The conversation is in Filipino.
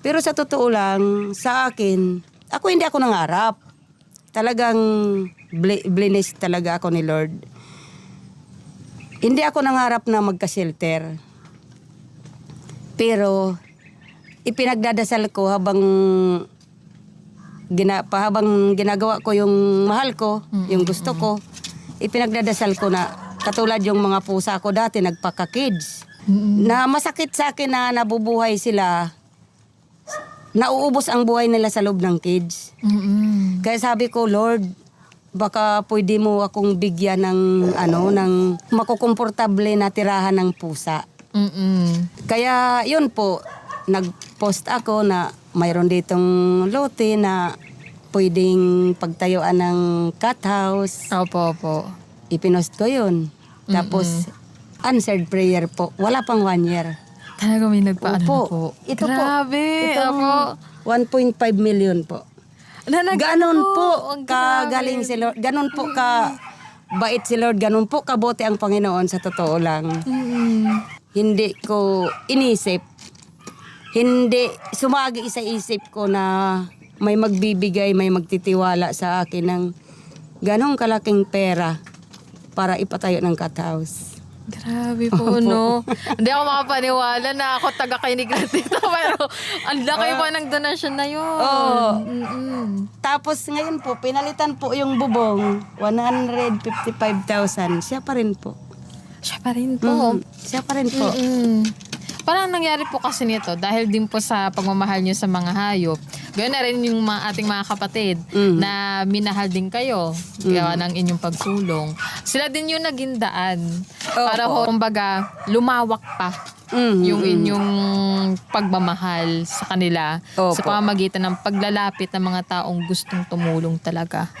Pero sa totoo lang, sa akin, hindi ako nangarap. Talagang blinis talaga ako ni Lord. Hindi ako nangarap na magka-shelter. Pero ipinagdadasal ko habang ginagawa ko yung mahal ko, yung gusto ko. Ipinagdadasal ko na katulad yung mga pusa ko dati nagpaka-kids. Na masakit sa akin na nabubuhay sila. Nauubos ang buhay nila sa loob ng kids. Kaya sabi ko, Lord, baka pwede mo akong bigyan ng ng makukomportable na tirahan ng pusa. Kaya yun po, nag-post ako na mayroon ditong lote na pwedeng pagtayuan ng cat house. Opo. Ipinost ko yun. Tapos, answered prayer po. Wala pang 1 year. Talaga may nagpaano na po. Ito Grabe. po. 1.5 million po. Ganon po kagaling si Lord. Ganon po ka bait si Lord. Ganon po kabuti ang Panginoon sa totoo lang. Hindi ko inisip. Hindi sumagi sa isip ko na may magbibigay, may magtitiwala sa akin ng ganong kalaking pera para ipatayo ng cat house. Grabe po, no? Hindi ako makapaniwala na ako taga-kinig dito. Pero ang laki po ng donasyon na yun. Oo. Tapos ngayon po, pinalitan po yung bubong, 155,000. Siya pa rin po. Siya pa rin po. Siya pa rin po. Parang nangyari po kasi nito dahil din po sa pagmamahal niyo sa mga hayop. Ganoon na rin yung ating mga kapatid na minahal din kayo gawa ng inyong pagtulong. Sila din yung naging daan para ho, kumbaga, lumawak pa yung inyong pagmamahal sa kanila sa pamamagitan ng paglalapit ng mga taong gustong tumulong talaga.